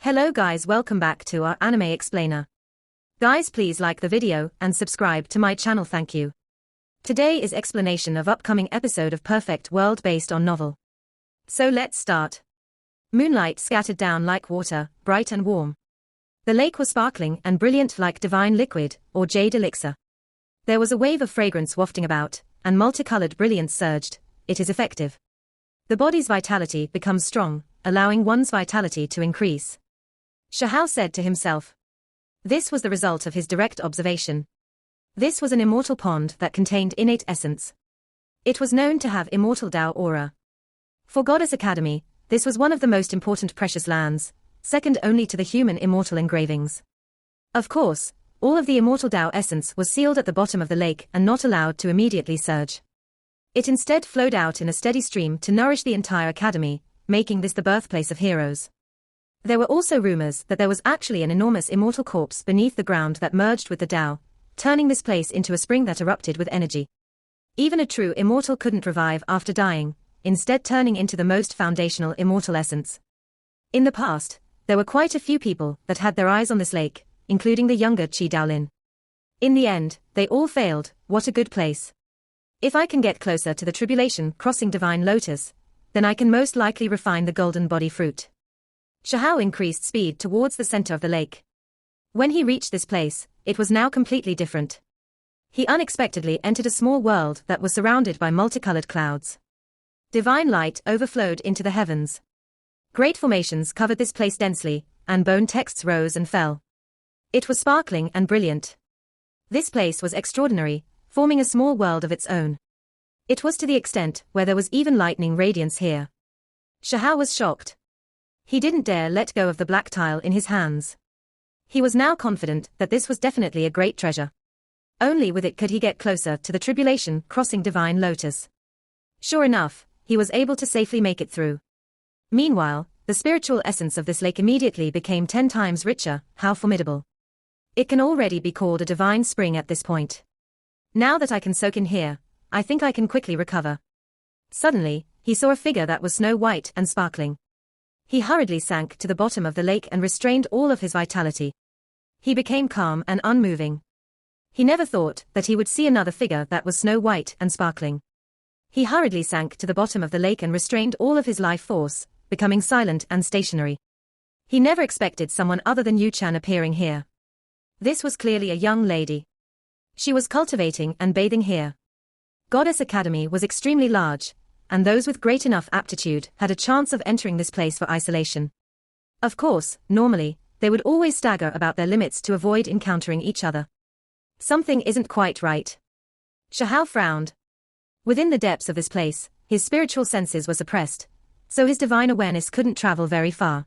Hello guys, welcome back to our anime explainer. Guys, please like the video and subscribe to my channel, thank you. Today is explanation of upcoming episode of Perfect World based on novel. So let's start. Moonlight scattered down like water, bright and warm. The lake was sparkling and brilliant like divine liquid or jade elixir. There was a wave of fragrance wafting about, and multicolored brilliance surged. It is effective. The body's vitality becomes strong, allowing one's vitality to increase. Shahao said to himself. This was the result of his direct observation. This was an immortal pond that contained innate essence. It was known to have immortal Dao aura. For Goddess Academy, this was one of the most important precious lands, second only to the human immortal engravings. Of course, all of the immortal Dao essence was sealed at the bottom of the lake and not allowed to immediately surge. It instead flowed out in a steady stream to nourish the entire academy, making this the birthplace of heroes. There were also rumors that there was actually an enormous immortal corpse beneath the ground that merged with the Dao, turning this place into a spring that erupted with energy. Even a true immortal couldn't revive after dying, instead turning into the most foundational immortal essence. In the past, there were quite a few people that had their eyes on this lake, including the younger Qi Daolin. In the end, they all failed. What a good place. If I can get closer to the tribulation crossing divine lotus, then I can most likely refine the golden body fruit. Shahao increased speed towards the center of the lake. When he reached this place, it was now completely different. He unexpectedly entered a small world that was surrounded by multicolored clouds. Divine light overflowed into the heavens. Great formations covered this place densely, and bone texts rose and fell. It was sparkling and brilliant. This place was extraordinary, forming a small world of its own. It was to the extent where there was even lightning radiance here. Shahao was shocked. He didn't dare let go of the black tile in his hands. He was now confident that this was definitely a great treasure. Only with it could he get closer to the tribulation crossing divine lotus. Sure enough, he was able to safely make it through. Meanwhile, the spiritual essence of this lake immediately became 10 times richer. How formidable. It can already be called a divine spring at this point. Now that I can soak in here, I think I can quickly recover. Suddenly, he saw a figure that was snow white and sparkling. He hurriedly sank to the bottom of the lake and restrained all of his vitality. He became calm and unmoving. He never thought that he would see another figure that was snow white and sparkling. He hurriedly sank to the bottom of the lake and restrained all of his life force, becoming silent and stationary. He never expected someone other than Yu-chan appearing here. This was clearly a young lady. She was cultivating and bathing here. Goddess Academy was extremely large, and those with great enough aptitude had a chance of entering this place for isolation. Of course, normally, they would always stagger about their limits to avoid encountering each other. Something isn't quite right. Shahao frowned. Within the depths of this place, his spiritual senses were suppressed, so his divine awareness couldn't travel very far.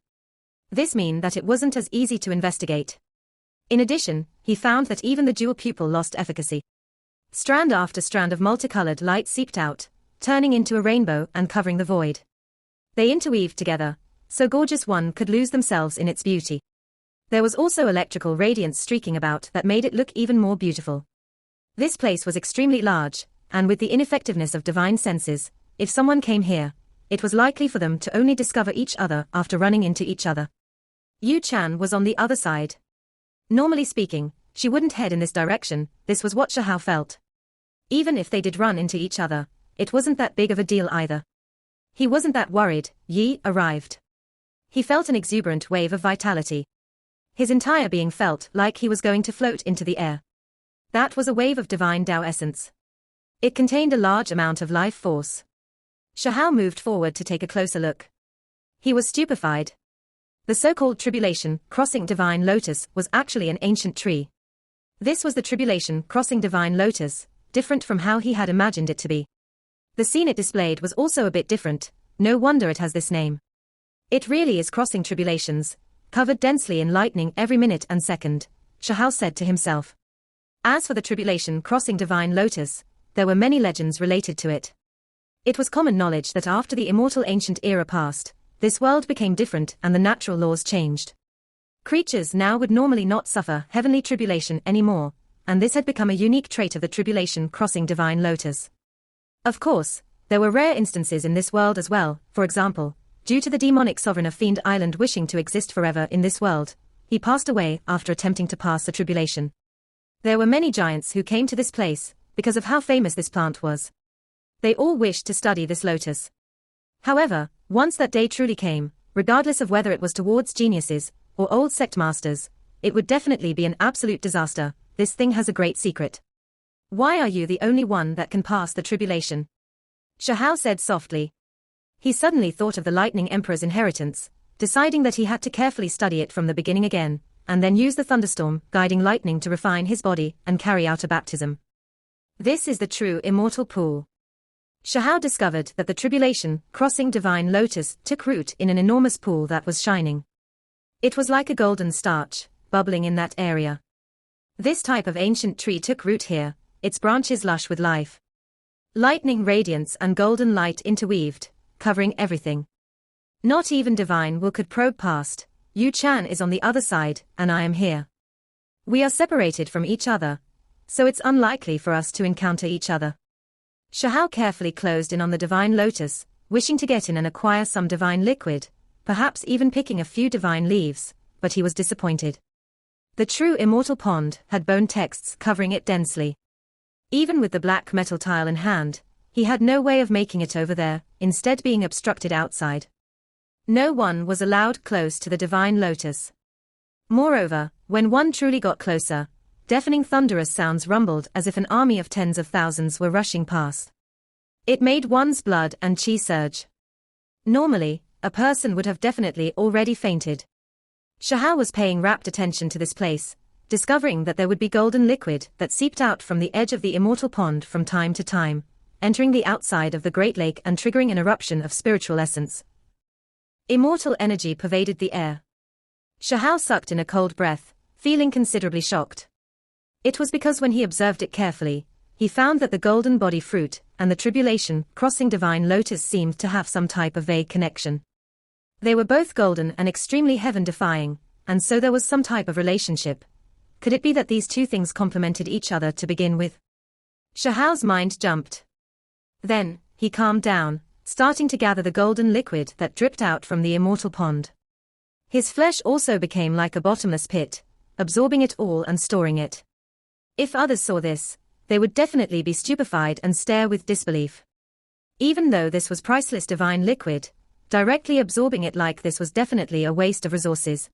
This meant that it wasn't as easy to investigate. In addition, he found that even the dual pupil lost efficacy. Strand after strand of multicolored light seeped out, turning into a rainbow and covering the void. They interweaved together, so gorgeous one could lose themselves in its beauty. There was also electrical radiance streaking about that made it look even more beautiful. This place was extremely large, and with the ineffectiveness of divine senses, if someone came here, it was likely for them to only discover each other after running into each other. Yu-chan was on the other side. Normally speaking, she wouldn't head in this direction. This was what Shahao felt. Even if they did run into each other, it wasn't that big of a deal either. He wasn't that worried. Yi arrived. He felt an exuberant wave of vitality. His entire being felt like he was going to float into the air. That was a wave of divine Dao essence. It contained a large amount of life force. Shahao moved forward to take a closer look. He was stupefied. The so-called tribulation crossing divine lotus was actually an ancient tree. This was the tribulation crossing divine lotus, different from how he had imagined it to be. The scene it displayed was also a bit different. No wonder it has this name. It really is crossing tribulations, covered densely in lightning every minute and second, Shahao said to himself. As for the tribulation crossing divine lotus, there were many legends related to it. It was common knowledge that after the immortal ancient era passed, this world became different and the natural laws changed. Creatures now would normally not suffer heavenly tribulation anymore, and this had become a unique trait of the tribulation crossing divine lotus. Of course, there were rare instances in this world as well. For example, due to the demonic sovereign of Fiend Island wishing to exist forever in this world, he passed away after attempting to pass the tribulation. There were many giants who came to this place, because of how famous this plant was. They all wished to study this lotus. However, once that day truly came, regardless of whether it was towards geniuses or old sect masters, it would definitely be an absolute disaster. This thing has a great secret. Why are you the only one that can pass the tribulation? Shahao said softly. He suddenly thought of the Lightning Emperor's inheritance, deciding that he had to carefully study it from the beginning again, and then use the thunderstorm, guiding lightning to refine his body and carry out a baptism. This is the true immortal pool. Shahao discovered that the tribulation, crossing divine lotus, took root in an enormous pool that was shining. It was like a golden starch, bubbling in that area. This type of ancient tree took root here, its branches lush with life. Lightning radiance and golden light interweaved, covering everything. Not even divine will could probe past. Yu Chan is on the other side, and I am here. We are separated from each other, so it's unlikely for us to encounter each other. Shahao carefully closed in on the divine lotus, wishing to get in and acquire some divine liquid, perhaps even picking a few divine leaves, but he was disappointed. The true immortal pond had bone texts covering it densely. Even with the black metal tile in hand, he had no way of making it over there, instead being obstructed outside. No one was allowed close to the divine lotus. Moreover, when one truly got closer, deafening thunderous sounds rumbled as if an army of tens of thousands were rushing past. It made one's blood and chi surge. Normally, a person would have definitely already fainted. Shahao was paying rapt attention to this place, discovering that there would be golden liquid that seeped out from the edge of the immortal pond from time to time, entering the outside of the Great Lake and triggering an eruption of spiritual essence. Immortal energy pervaded the air. Shahao sucked in a cold breath, feeling considerably shocked. It was because when he observed it carefully, he found that the golden body fruit and the tribulation crossing divine lotus seemed to have some type of vague connection. They were both golden and extremely heaven-defying, and so there was some type of relationship. Could it be that these two things complemented each other to begin with? Shahao's mind jumped. Then, he calmed down, starting to gather the golden liquid that dripped out from the immortal pond. His flesh also became like a bottomless pit, absorbing it all and storing it. If others saw this, they would definitely be stupefied and stare with disbelief. Even though this was priceless divine liquid, directly absorbing it like this was definitely a waste of resources.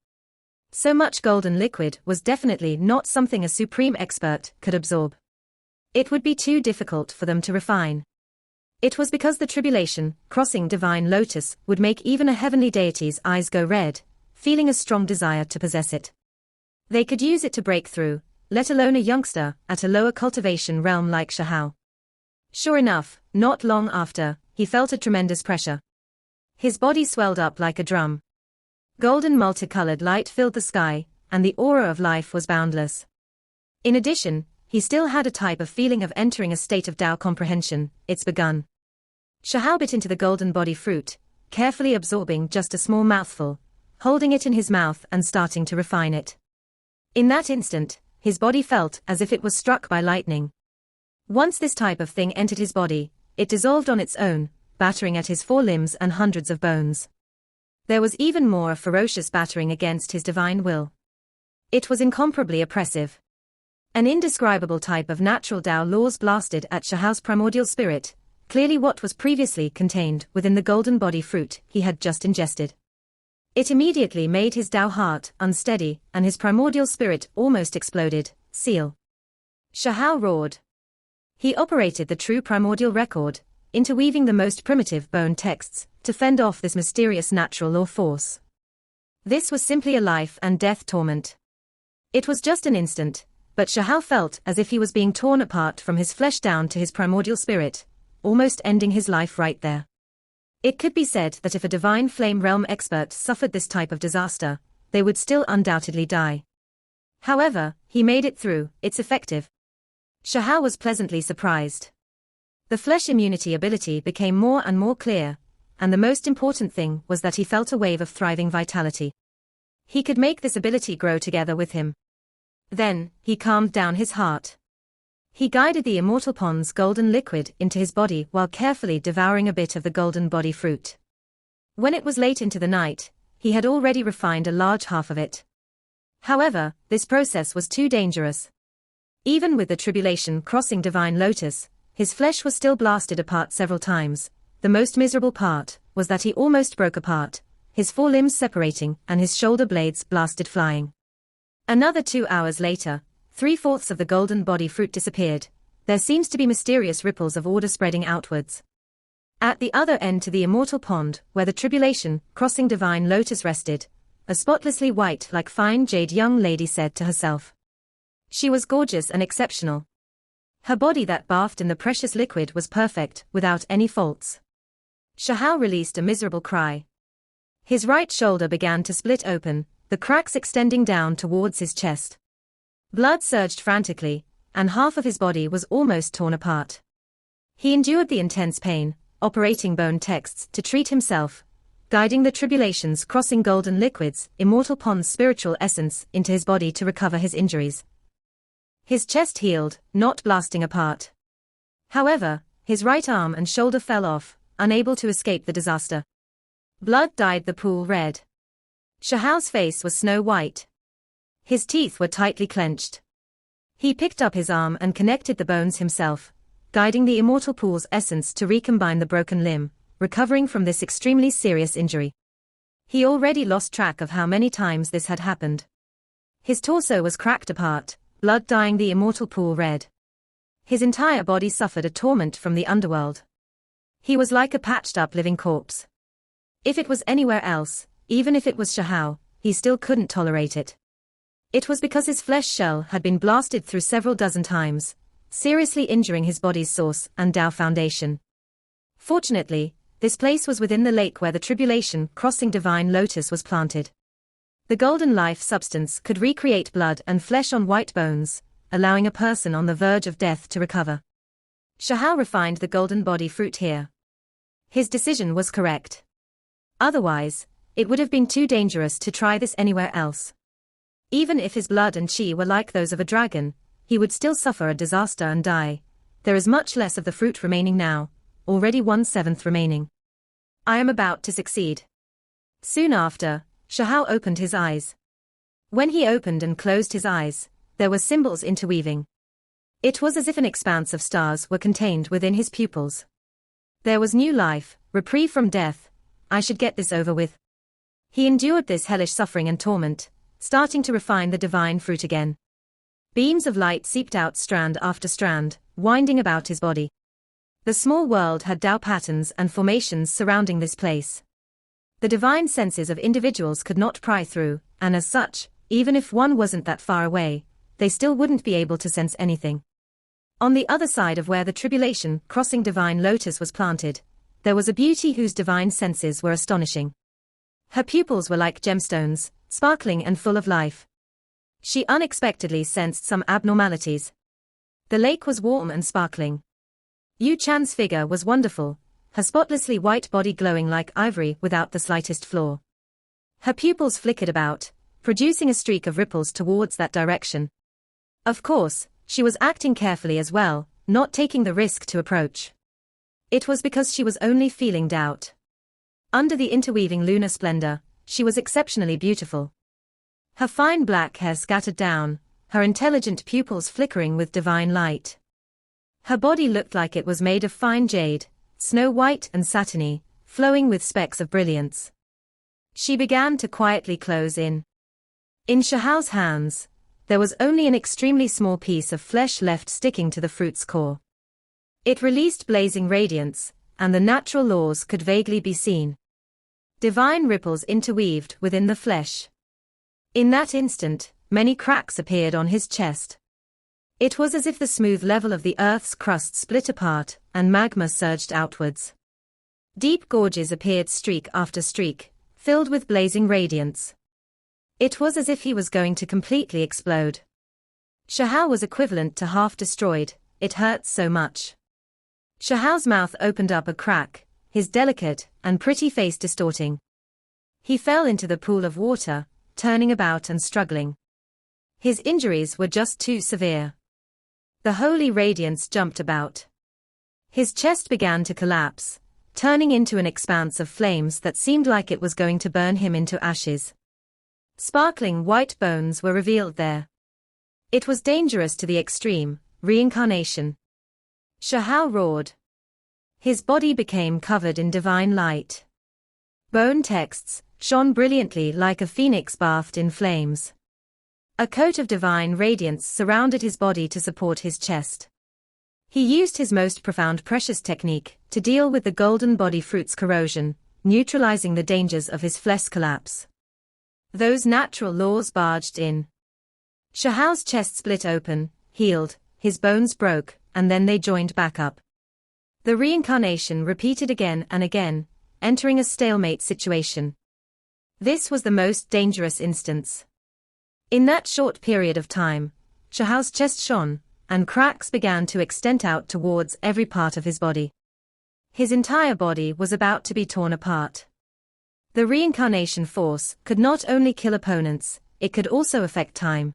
So much golden liquid was definitely not something a supreme expert could absorb. It would be too difficult for them to refine. It was because the tribulation, crossing divine lotus, would make even a heavenly deity's eyes go red, feeling a strong desire to possess it. They could use it to break through, let alone a youngster at a lower cultivation realm like Shahao. Sure enough, not long after, he felt a tremendous pressure. His body swelled up like a drum. Golden multicolored light filled the sky, and the aura of life was boundless. In addition, he still had a type of feeling of entering a state of Tao comprehension. It's begun. Shahao bit into the golden body fruit, carefully absorbing just a small mouthful, holding it in his mouth and starting to refine it. In that instant, his body felt as if it was struck by lightning. Once this type of thing entered his body, it dissolved on its own, battering at his four limbs and hundreds of bones. There was even more a ferocious battering against his divine will. It was incomparably oppressive. An indescribable type of natural Tao laws blasted at Shahao's primordial spirit, clearly what was previously contained within the golden body fruit he had just ingested. It immediately made his Tao heart unsteady and his primordial spirit almost exploded. Seal. Shahao roared. He operated the true primordial record, interweaving the most primitive bone texts, to fend off this mysterious natural law force. This was simply a life and death torment. It was just an instant, but Shahao felt as if he was being torn apart from his flesh down to his primordial spirit, almost ending his life right there. It could be said that if a divine flame realm expert suffered this type of disaster, they would still undoubtedly die. However, he made it through. It's effective. Shahao was pleasantly surprised. The flesh immunity ability became more and more clear, and the most important thing was that he felt a wave of thriving vitality. He could make this ability grow together with him. Then, he calmed down his heart. He guided the immortal pond's golden liquid into his body while carefully devouring a bit of the golden body fruit. When it was late into the night, he had already refined a large half of it. However, this process was too dangerous. Even with the tribulation crossing divine lotus, his flesh was still blasted apart several times. The most miserable part was that he almost broke apart, his four limbs separating and his shoulder blades blasted flying. Another 2 hours later, 3/4 of the golden body fruit disappeared. There seems to be mysterious ripples of order spreading outwards. At the other end to the immortal pond, where the tribulation crossing divine lotus rested, a spotlessly white like fine jade young lady said to herself. She was gorgeous and exceptional. Her body that bathed in the precious liquid was perfect, without any faults. Shahao released a miserable cry. His right shoulder began to split open, the cracks extending down towards his chest. Blood surged frantically, and half of his body was almost torn apart. He endured the intense pain, operating bone texts to treat himself, guiding the tribulations crossing golden liquids, immortal pond's spiritual essence, into his body to recover his injuries. His chest healed, not blasting apart. However, his right arm and shoulder fell off, unable to escape the disaster. Blood dyed the pool red. Shahao's face was snow white. His teeth were tightly clenched. He picked up his arm and connected the bones himself, guiding the immortal pool's essence to recombine the broken limb, recovering from this extremely serious injury. He already lost track of how many times this had happened. His torso was cracked apart, blood dyeing the immortal pool red. His entire body suffered a torment from the underworld. He was like a patched-up living corpse. If it was anywhere else, even if it was Shahao, he still couldn't tolerate it. It was because his flesh shell had been blasted through several dozen times, seriously injuring his body's source and Tao foundation. Fortunately, this place was within the lake where the tribulation crossing divine lotus was planted. The golden life substance could recreate blood and flesh on white bones, allowing a person on the verge of death to recover. Shahao refined the golden body fruit here. His decision was correct. Otherwise, it would have been too dangerous to try this anywhere else. Even if his blood and chi were like those of a dragon, he would still suffer a disaster and die. There is much less of the fruit remaining now, already 1/7 remaining. I am about to succeed. Soon after, Shahao opened his eyes. When he opened and closed his eyes, there were symbols interweaving. It was as if an expanse of stars were contained within his pupils. There was new life, reprieve from death. I should get this over with. He endured this hellish suffering and torment, starting to refine the divine fruit again. Beams of light seeped out strand after strand, winding about his body. The small world had Tao patterns and formations surrounding this place. The divine senses of individuals could not pry through, and as such, even if one wasn't that far away, they still wouldn't be able to sense anything. On the other side of where the tribulation crossing divine lotus was planted, there was a beauty whose divine senses were astonishing. Her pupils were like gemstones, sparkling and full of life. She unexpectedly sensed some abnormalities. The lake was warm and sparkling. Yu Chan's figure was wonderful, her spotlessly white body glowing like ivory without the slightest flaw. Her pupils flickered about, producing a streak of ripples towards that direction. Of course, she was acting carefully as well, not taking the risk to approach. It was because she was only feeling doubt. Under the interweaving lunar splendor, she was exceptionally beautiful. Her fine black hair scattered down, her intelligent pupils flickering with divine light. Her body looked like it was made of fine jade, snow white and satiny, flowing with specks of brilliance. She began to quietly close in. In Shahao's hands, there was only an extremely small piece of flesh left sticking to the fruit's core. It released blazing radiance, and the natural laws could vaguely be seen. Divine ripples interweaved within the flesh. In that instant, many cracks appeared on his chest. It was as if the smooth level of the earth's crust split apart, and magma surged outwards. Deep gorges appeared streak after streak, filled with blazing radiance. It was as if he was going to completely explode. Shahao was equivalent to half destroyed, it hurt so much. Shahao's mouth opened up a crack, his delicate and pretty face distorting. He fell into the pool of water, turning about and struggling. His injuries were just too severe. The holy radiance jumped about. His chest began to collapse, turning into an expanse of flames that seemed like it was going to burn him into ashes. Sparkling white bones were revealed there. It was dangerous to the extreme, reincarnation. Shahao roared. His body became covered in divine light. Bone texts shone brilliantly like a phoenix bathed in flames. A coat of divine radiance surrounded his body to support his chest. He used his most profound precious technique to deal with the golden body fruit's corrosion, neutralizing the dangers of his flesh collapse. Those natural laws barged in. Shahao's chest split open, healed, his bones broke, and then they joined back up. The reincarnation repeated again and again, entering a stalemate situation. This was the most dangerous instance. In that short period of time, Shahao's chest shone, and cracks began to extend out towards every part of his body. His entire body was about to be torn apart. The reincarnation force could not only kill opponents, it could also affect time.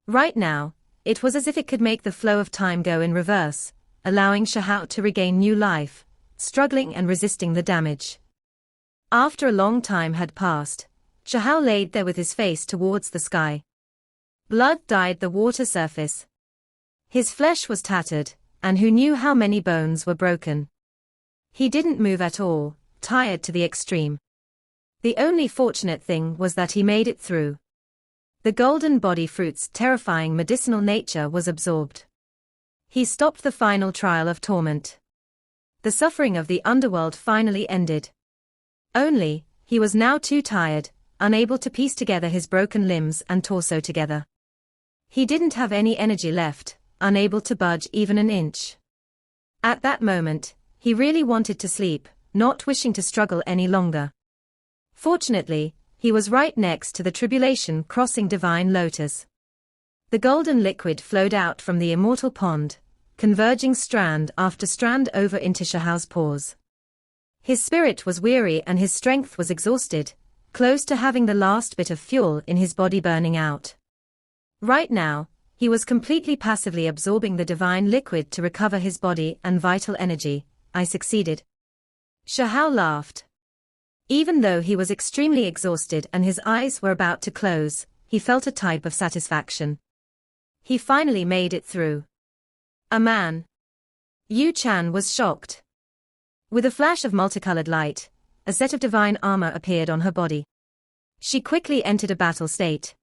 Right now, it was as if it could make the flow of time go in reverse, allowing Shahao to regain new life, struggling and resisting the damage. After a long time had passed, Shahao laid there with his face towards the sky. Blood dyed the water surface. His flesh was tattered, and who knew how many bones were broken. He didn't move at all, tired to the extreme. The only fortunate thing was that he made it through. The golden body fruit's terrifying medicinal nature was absorbed. He stopped the final trial of torment. The suffering of the underworld finally ended. Only, he was now too tired, unable to piece together his broken limbs and torso together. He didn't have any energy left, unable to budge even an inch. At that moment, he really wanted to sleep, not wishing to struggle any longer. Fortunately, he was right next to the tribulation crossing divine lotus. The golden liquid flowed out from the immortal pond, converging strand after strand over into Shahao's pores. His spirit was weary and his strength was exhausted, close to having the last bit of fuel in his body burning out. Right now, he was completely passively absorbing the divine liquid to recover his body and vital energy. I succeeded. Shahao laughed. Even though he was extremely exhausted and his eyes were about to close, he felt a type of satisfaction. He finally made it through. A man. Yu Chan was shocked. With a flash of multicolored light, a set of divine armor appeared on her body. She quickly entered a battle state.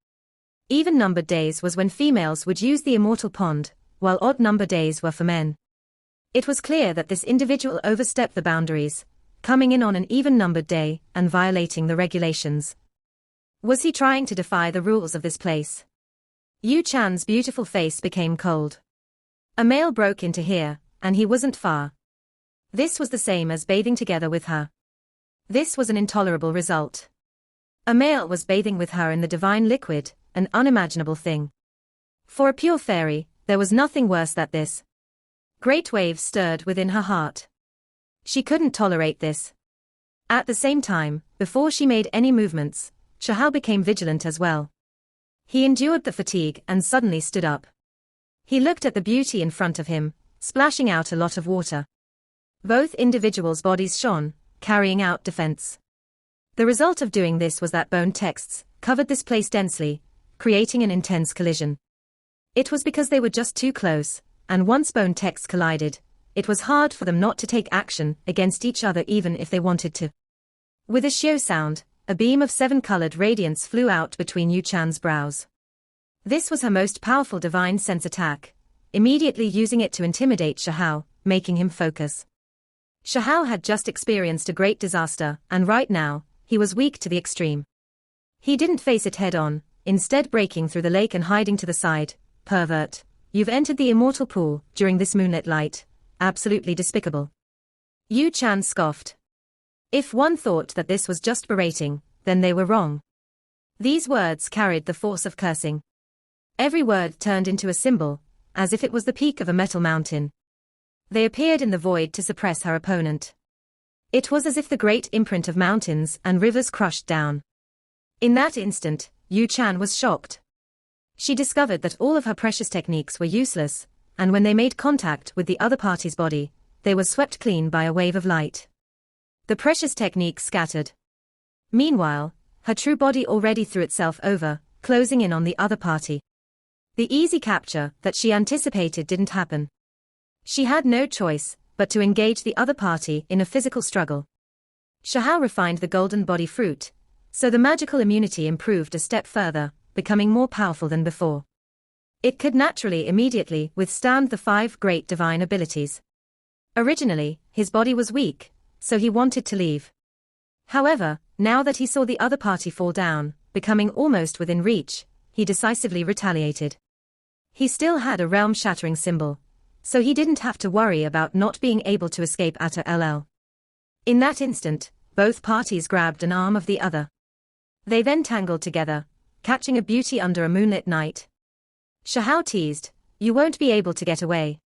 Even-numbered days was when females would use the immortal pond, while odd-numbered days were for men. It was clear that this individual overstepped the boundaries, coming in on an even-numbered day and violating the regulations. Was he trying to defy the rules of this place? Yu Chan's beautiful face became cold. A male broke into here, and he wasn't far. This was the same as bathing together with her. This was an intolerable result. A male was bathing with her in the divine liquid, an unimaginable thing. For a pure fairy, there was nothing worse than this. Great waves stirred within her heart. She couldn't tolerate this. At the same time, before she made any movements, Shahao became vigilant as well. He endured the fatigue and suddenly stood up. He looked at the beauty in front of him, splashing out a lot of water. Both individuals' bodies shone, carrying out defense. The result of doing this was that bone texts covered this place densely, creating an intense collision. It was because they were just too close, and once bone texts collided, it was hard for them not to take action against each other even if they wanted to. With a shio sound, a beam of 7-colored radiance flew out between Yu Chan's brows. This was her most powerful divine sense attack, immediately using it to intimidate Shahao, making him focus. Shahao had just experienced a great disaster, and right now, he was weak to the extreme. He didn't face it head-on, instead breaking through the lake and hiding to the side. Pervert, you've entered the immortal pool during this moonlit light. Absolutely despicable. Yu Chan scoffed. If one thought that this was just berating, then they were wrong. These words carried the force of cursing. Every word turned into a symbol, as if it was the peak of a metal mountain. They appeared in the void to suppress her opponent. It was as if the great imprint of mountains and rivers crushed down. In that instant, Yu Chan was shocked. She discovered that all of her precious techniques were useless, and when they made contact with the other party's body, they were swept clean by a wave of light. The precious technique scattered. Meanwhile, her true body already threw itself over, closing in on the other party. The easy capture that she anticipated didn't happen. She had no choice but to engage the other party in a physical struggle. Shahao refined the golden body fruit, so the magical immunity improved a step further, becoming more powerful than before. It could naturally immediately withstand the 5 great divine abilities. Originally, his body was weak, so he wanted to leave. However, now that he saw the other party fall down, becoming almost within reach, he decisively retaliated. He still had a realm-shattering symbol, so he didn't have to worry about not being able to escape at LL. In that instant, both parties grabbed an arm of the other. They then tangled together, catching a beauty under a moonlit night. Shahao teased, "You won't be able to get away."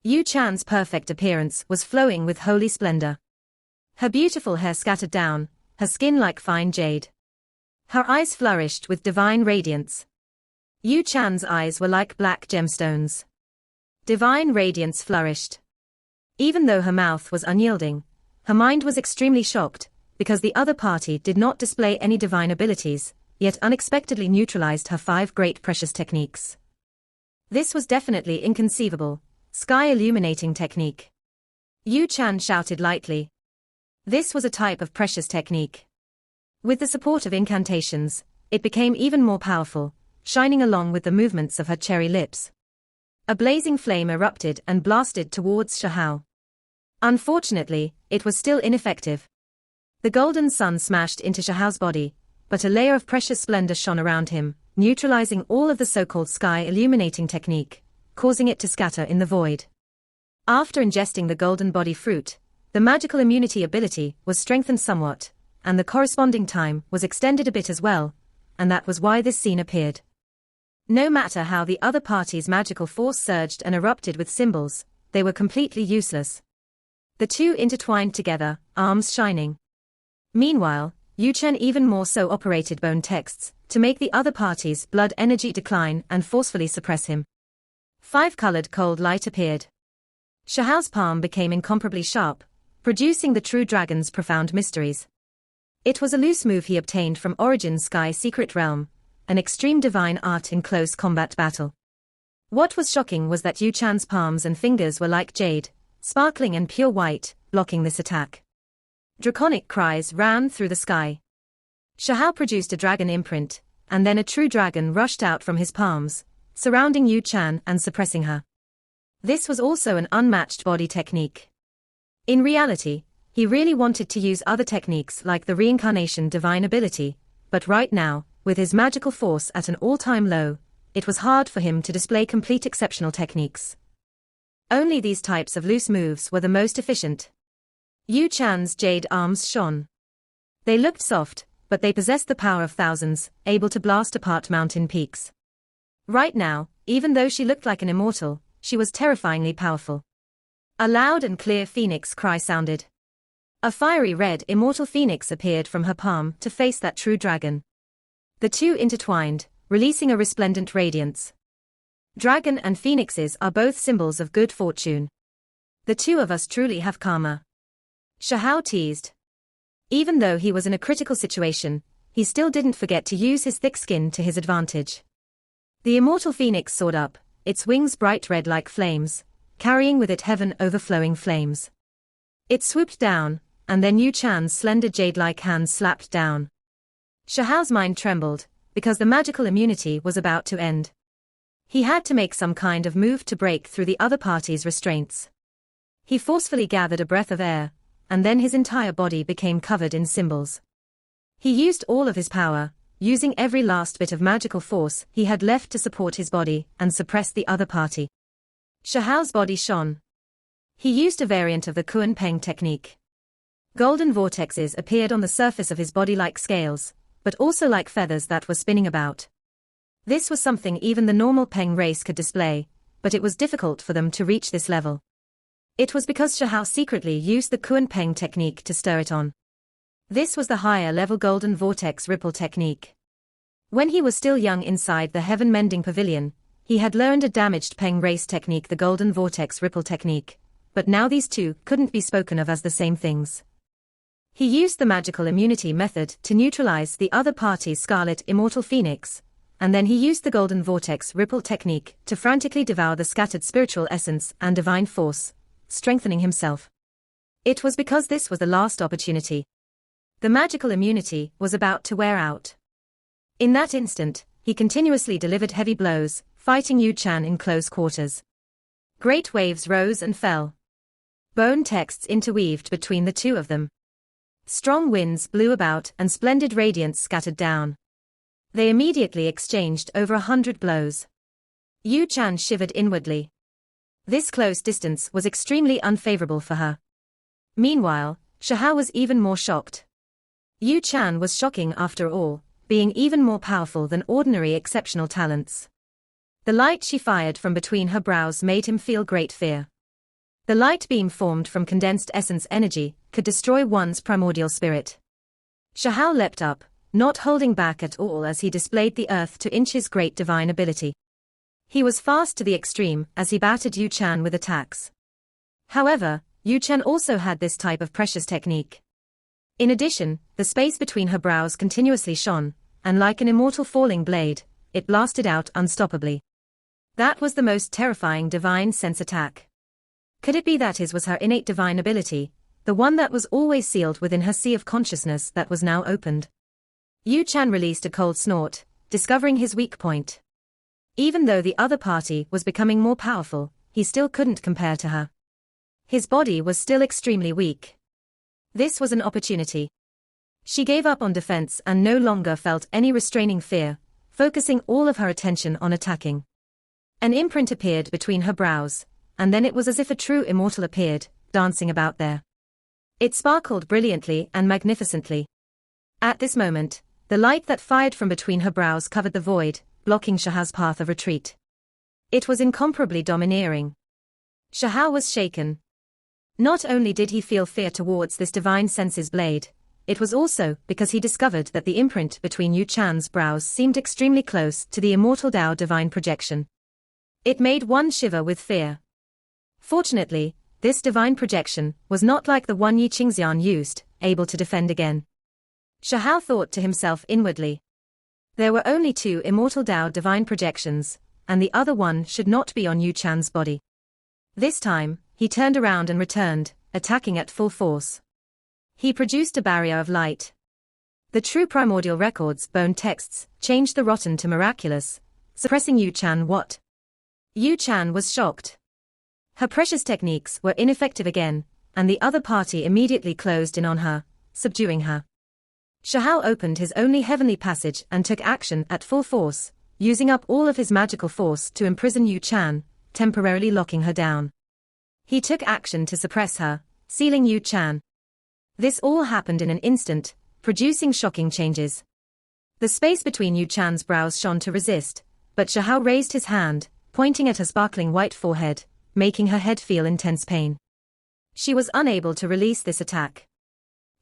Yu Chan's perfect appearance was flowing with holy splendor. Her beautiful hair scattered down, her skin like fine jade. Her eyes flourished with divine radiance. Yu Chan's eyes were like black gemstones. Divine radiance flourished. Even though her mouth was unyielding, her mind was extremely shocked, because the other party did not display any divine abilities, yet unexpectedly neutralized her 5 great precious techniques. This was definitely inconceivable. Sky illuminating technique. Yu Chan shouted lightly. This was a type of precious technique. With the support of incantations, it became even more powerful, shining along with the movements of her cherry lips. A blazing flame erupted and blasted towards Shahao. Unfortunately, it was still ineffective. The golden sun smashed into Shahao's body, but a layer of precious splendor shone around him, neutralizing all of the so-called sky illuminating technique, causing it to scatter in the void. After ingesting the golden body fruit, the magical immunity ability was strengthened somewhat, and the corresponding time was extended a bit as well, and that was why this scene appeared. No matter how the other party's magical force surged and erupted with symbols, they were completely useless. The two intertwined together, arms shining. Meanwhile, Yu Chen even more so operated bone texts, to make the other party's blood energy decline and forcefully suppress him. 5-colored cold light appeared. Shahao's palm became incomparably sharp, producing the true dragon's profound mysteries. It was a loose move he obtained from Origin's Sky Secret Realm, an extreme divine art in close combat battle. What was shocking was that Yu Chan's palms and fingers were like jade, sparkling and pure white, blocking this attack. Draconic cries ran through the sky. Shahao produced a dragon imprint, and then a true dragon rushed out from his palms, surrounding Yu Chan and suppressing her. This was also an unmatched body technique. In reality, he really wanted to use other techniques like the reincarnation divine ability, but right now, with his magical force at an all-time low, it was hard for him to display complete exceptional techniques. Only these types of loose moves were the most efficient. Yu Chan's jade arms shone. They looked soft, but they possessed the power of thousands, able to blast apart mountain peaks. Right now, even though she looked like an immortal, she was terrifyingly powerful. A loud and clear phoenix cry sounded. A fiery red immortal phoenix appeared from her palm to face that true dragon. The two intertwined, releasing a resplendent radiance. Dragon and phoenixes are both symbols of good fortune. The two of us truly have karma. Shahao teased. Even though he was in a critical situation, he still didn't forget to use his thick skin to his advantage. The immortal phoenix soared up, its wings bright red like flames, carrying with it heaven-overflowing flames. It swooped down, and then Yu Chan's slender jade-like hands slapped down. Shahao's mind trembled, because the magical immunity was about to end. He had to make some kind of move to break through the other party's restraints. He forcefully gathered a breath of air, and then his entire body became covered in symbols. He used all of his power, using every last bit of magical force he had left to support his body and suppress the other party. Shahao's body shone. He used a variant of the Kuan Peng technique. Golden vortexes appeared on the surface of his body like scales, but also like feathers that were spinning about. This was something even the normal Peng race could display, but it was difficult for them to reach this level. It was because Shahao secretly used the Kuan Peng technique to stir it on. This was the higher-level golden vortex ripple technique. When he was still young inside the heaven-mending pavilion, he had learned a damaged Peng race technique, the golden vortex ripple technique, but now these two couldn't be spoken of as the same things. He used the magical immunity method to neutralize the other party's scarlet immortal phoenix, and then he used the golden vortex ripple technique to frantically devour the scattered spiritual essence and divine force, strengthening himself. It was because this was the last opportunity. The magical immunity was about to wear out. In that instant, he continuously delivered heavy blows, fighting Yu Chan in close quarters. Great waves rose and fell. Bone texts interweaved between the two of them. Strong winds blew about and splendid radiance scattered down. They immediately exchanged over 100 blows. Yu Chan shivered inwardly. This close distance was extremely unfavorable for her. Meanwhile, Shahao was even more shocked. Yu Chan was shocking after all, being even more powerful than ordinary exceptional talents. The light she fired from between her brows made him feel great fear. The light beam formed from condensed essence energy could destroy one's primordial spirit. Shahao leapt up, not holding back at all as he displayed the earth to inch his great divine ability. He was fast to the extreme as he battered Yu Chan with attacks. However, Yu Chan also had this type of precious technique. In addition, the space between her brows continuously shone, and like an immortal falling blade, it blasted out unstoppably. That was the most terrifying divine sense attack. Could it be that his was her innate divine ability, the one that was always sealed within her sea of consciousness that was now opened? Yu Chan released a cold snort, discovering his weak point. Even though the other party was becoming more powerful, he still couldn't compare to her. His body was still extremely weak. This was an opportunity. She gave up on defense and no longer felt any restraining fear, focusing all of her attention on attacking. An imprint appeared between her brows, and then it was as if a true immortal appeared, dancing about there. It sparkled brilliantly and magnificently. At this moment, the light that fired from between her brows covered the void, blocking Shahao's path of retreat. It was incomparably domineering. Shahao was shaken. Not only did he feel fear towards this divine senses blade, it was also because he discovered that the imprint between Yu Chan's brows seemed extremely close to the immortal Tao divine projection. It made one shiver with fear. Fortunately, this divine projection was not like the one Yi Qingxian used, able to defend again. Shahao thought to himself inwardly. There were only 2 immortal Tao divine projections, and the other one should not be on Yu Chan's body. This time, he turned around and returned, attacking at full force. He produced a barrier of light. The true primordial records bone texts changed the rotten to miraculous, suppressing Yu Chan. What? Yu Chan was shocked. Her precious techniques were ineffective again, and the other party immediately closed in on her, subduing her. Shahao opened his only heavenly passage and took action at full force, using up all of his magical force to imprison Yu Chan, temporarily locking her down. He took action to suppress her, sealing Yu Chan. This all happened in an instant, producing shocking changes. The space between Yu Chan's brows shone to resist, but Shahao raised his hand, pointing at her sparkling white forehead, making her head feel intense pain. She was unable to release this attack.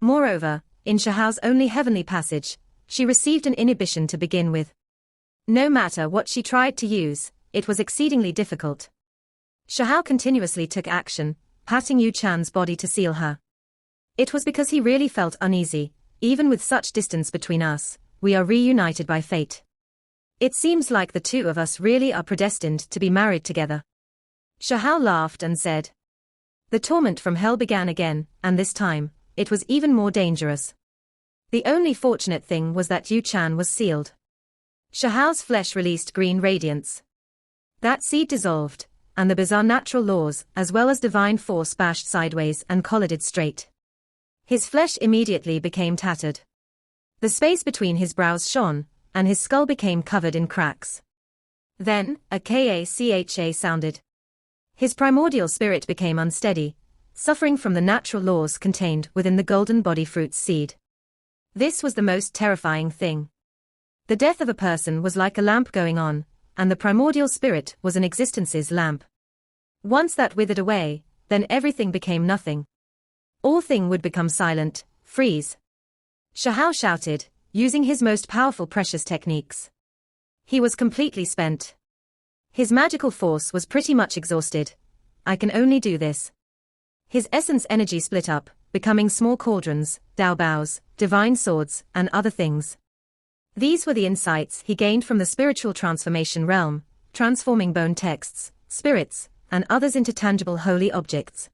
Moreover, in Shahao's only heavenly passage, she received an inhibition to begin with. No matter what she tried to use, it was exceedingly difficult. Shahao continuously took action, patting Yu Chan's body to seal her. It was because he really felt uneasy. Even with such distance between us, we are reunited by fate. It seems like the 2 of us really are predestined to be married together. Shahao laughed and said. The torment from hell began again, and this time, it was even more dangerous. The only fortunate thing was that Yu Chan was sealed. Shahao's flesh released green radiance. That seed dissolved, and the bizarre natural laws as well as divine force bashed sideways and collided straight. His flesh immediately became tattered. The space between his brows shone, and his skull became covered in cracks. Then, a kacha sounded. His primordial spirit became unsteady, suffering from the natural laws contained within the golden body fruit's seed. This was the most terrifying thing. The death of a person was like a lamp going on, and the primordial spirit was an existence's lamp. Once that withered away, then everything became nothing. All thing would become silent, freeze. Shahao shouted, using his most powerful precious techniques. He was completely spent. His magical force was pretty much exhausted. I can only do this. His essence energy split up, becoming small cauldrons, Dao bows, divine swords, and other things. These were the insights he gained from the spiritual transformation realm, transforming bone texts, spirits, and others into tangible holy objects.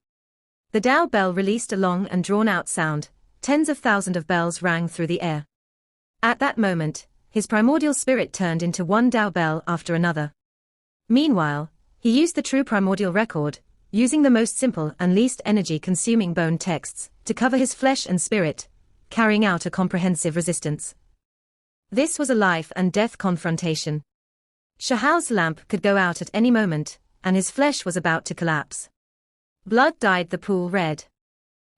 The Dao bell released a long and drawn-out sound. Tens of thousands of bells rang through the air. At that moment, his primordial spirit turned into one Dao bell after another. Meanwhile, he used the true primordial record, using the most simple and least energy-consuming bone texts, to cover his flesh and spirit, carrying out a comprehensive resistance. This was a life and death confrontation. Shahao's lamp could go out at any moment, and his flesh was about to collapse. Blood dyed the pool red.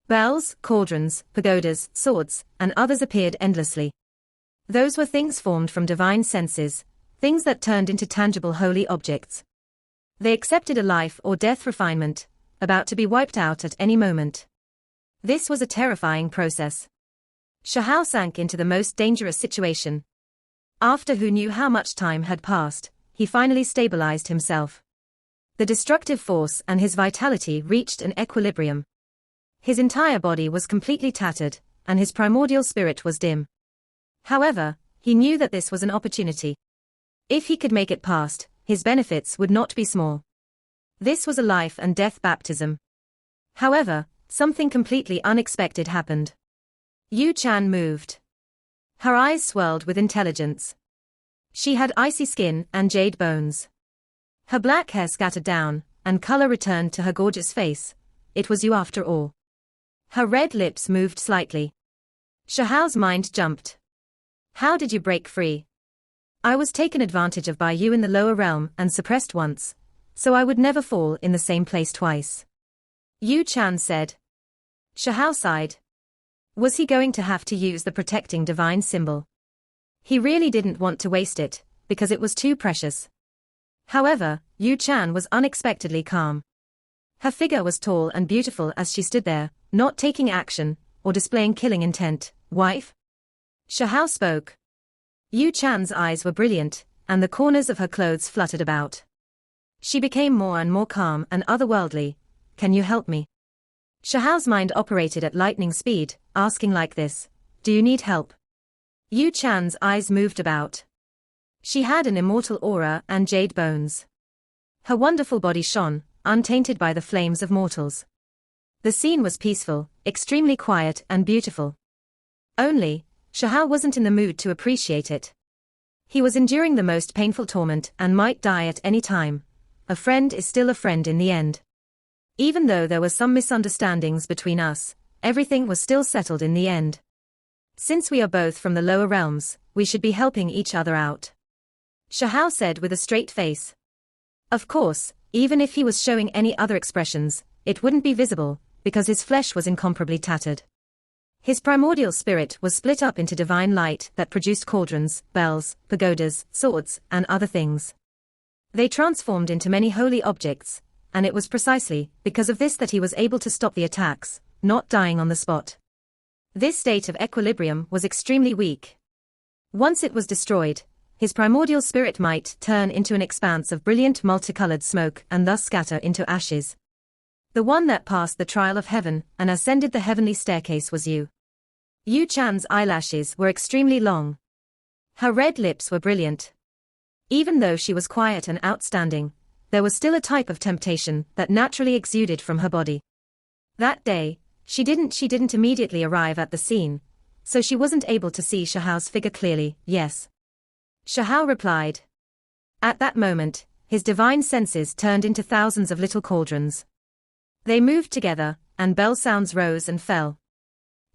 Bells, cauldrons, pagodas, swords, and others appeared endlessly. Those were things formed from divine senses, things that turned into tangible holy objects. They accepted a life or death refinement, about to be wiped out at any moment. This was a terrifying process. Shahao sank into the most dangerous situation. After who knew how much time had passed, he finally stabilized himself. The destructive force and his vitality reached an equilibrium. His entire body was completely tattered, and his primordial spirit was dim. However, he knew that this was an opportunity. If he could make it past, his benefits would not be small. This was a life and death baptism. However, something completely unexpected happened. Yu Chan moved. Her eyes swirled with intelligence. She had icy skin and jade bones. Her black hair scattered down, and color returned to her gorgeous face. It was you after all. Her red lips moved slightly. Shahao's mind jumped. How did you break free? I was taken advantage of by you in the lower realm and suppressed once, so I would never fall in the same place twice. Yu Chan said. Shahao sighed. Was he going to have to use the protecting divine symbol? He really didn't want to waste it, because it was too precious. However, Yu Chan was unexpectedly calm. Her figure was tall and beautiful as she stood there, not taking action, or displaying killing intent. Wife? Shahao spoke. Yu Chan's eyes were brilliant, and the corners of her clothes fluttered about. She became more and more calm and otherworldly. Can you help me? Shahao's mind operated at lightning speed, asking like this. Do you need help? Yu Chan's eyes moved about. She had an immortal aura and jade bones. Her wonderful body shone, untainted by the flames of mortals. The scene was peaceful, extremely quiet and beautiful. Only, Shahao wasn't in the mood to appreciate it. He was enduring the most painful torment and might die at any time. A friend is still a friend in the end. Even though there were some misunderstandings between us, everything was still settled in the end. Since we are both from the lower realms, we should be helping each other out. Shahao said with a straight face. Of course, even if he was showing any other expressions, it wouldn't be visible, because his flesh was incomparably tattered. His primordial spirit was split up into divine light that produced cauldrons, bells, pagodas, swords, and other things. They transformed into many holy objects, and it was precisely because of this that he was able to stop the attacks, not dying on the spot. This state of equilibrium was extremely weak. Once it was destroyed, his primordial spirit might turn into an expanse of brilliant multicolored smoke and thus scatter into ashes. The one that passed the trial of heaven and ascended the heavenly staircase was you. Yu Chan's eyelashes were extremely long. Her red lips were brilliant. Even though she was quiet and outstanding, there was still a type of temptation that naturally exuded from her body. That day, she didn't immediately arrive at the scene, so she wasn't able to see Shahao's figure clearly. Yes. Shahao replied. At that moment, his divine senses turned into thousands of little cauldrons. They moved together, and bell sounds rose and fell.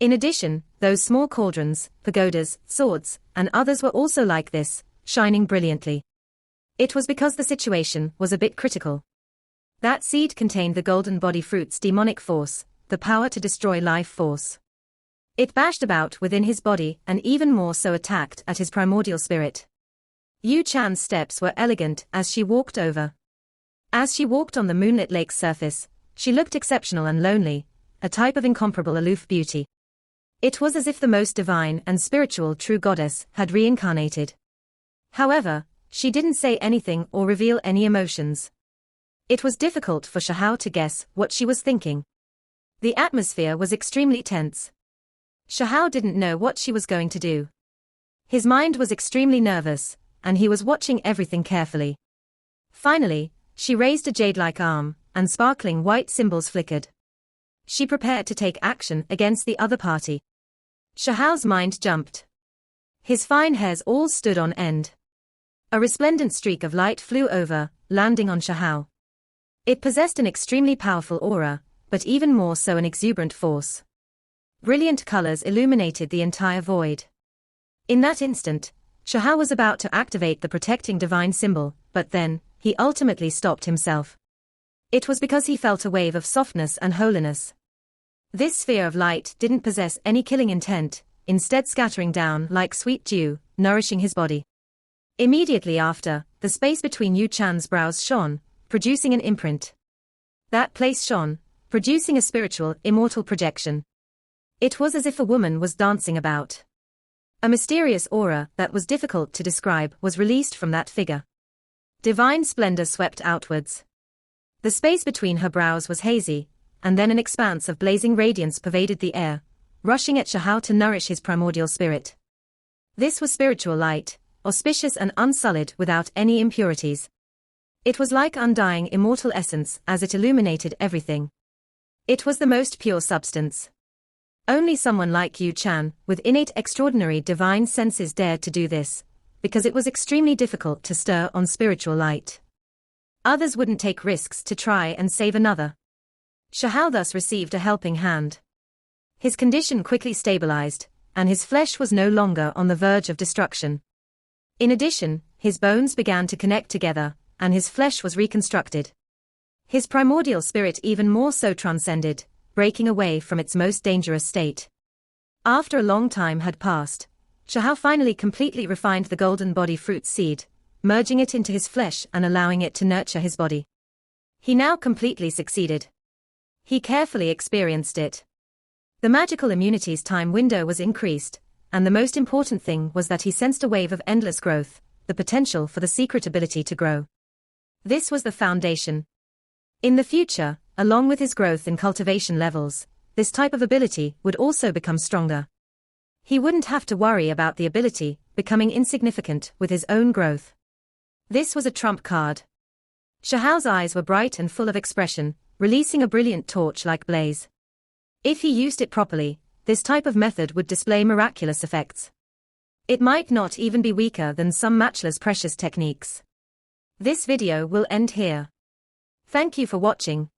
In addition, those small cauldrons, pagodas, swords, and others were also like this, shining brilliantly. It was because the situation was a bit critical. That seed contained the golden body fruit's demonic force, the power to destroy life force. It bashed about within his body and even more so attacked at his primordial spirit. Yu Chan's steps were elegant as she walked over. As she walked on the moonlit lake's surface, she looked exceptional and lonely, a type of incomparable aloof beauty. It was as if the most divine and spiritual true goddess had reincarnated. However, she didn't say anything or reveal any emotions. It was difficult for Shahao to guess what she was thinking. The atmosphere was extremely tense. Xiahao didn't know what she was going to do. His mind was extremely nervous, and he was watching everything carefully. Finally, she raised a jade-like arm, and sparkling white symbols flickered. She prepared to take action against the other party. Xiao's mind jumped. His fine hairs all stood on end. A resplendent streak of light flew over, landing on Xiao. It possessed an extremely powerful aura, but even more so an exuberant force. Brilliant colors illuminated the entire void. In that instant, Xiao was about to activate the protecting divine symbol, but then, he ultimately stopped himself. It was because he felt a wave of softness and holiness. This sphere of light didn't possess any killing intent, instead scattering down like sweet dew, nourishing his body. Immediately after, the space between Yu Chan's brows shone, producing an imprint. That place shone, producing a spiritual, immortal projection. It was as if a woman was dancing about. A mysterious aura that was difficult to describe was released from that figure. Divine splendor swept outwards. The space between her brows was hazy, and then an expanse of blazing radiance pervaded the air, rushing at Xiao to nourish his primordial spirit. This was spiritual light, auspicious and unsullied without any impurities. It was like undying immortal essence as it illuminated everything. It was the most pure substance. Only someone like Yu Chan, with innate extraordinary divine senses, dared to do this, because it was extremely difficult to stir on spiritual light. Others wouldn't take risks to try and save another. Xiao thus received a helping hand. His condition quickly stabilized, and his flesh was no longer on the verge of destruction. In addition, his bones began to connect together, and his flesh was reconstructed. His primordial spirit even more so transcended, breaking away from its most dangerous state. After a long time had passed, Xiao finally completely refined the golden body fruit seed, merging it into his flesh and allowing it to nurture his body. He now completely succeeded. He carefully experienced it. The magical immunity's time window was increased, and the most important thing was that he sensed a wave of endless growth, the potential for the secret ability to grow. This was the foundation. In the future, along with his growth in cultivation levels, this type of ability would also become stronger. He wouldn't have to worry about the ability becoming insignificant with his own growth. This was a trump card. Xiao's eyes were bright and full of expression, releasing a brilliant torch-like blaze. If he used it properly, this type of method would display miraculous effects. It might not even be weaker than some matchless precious techniques. This video will end here. Thank you for watching.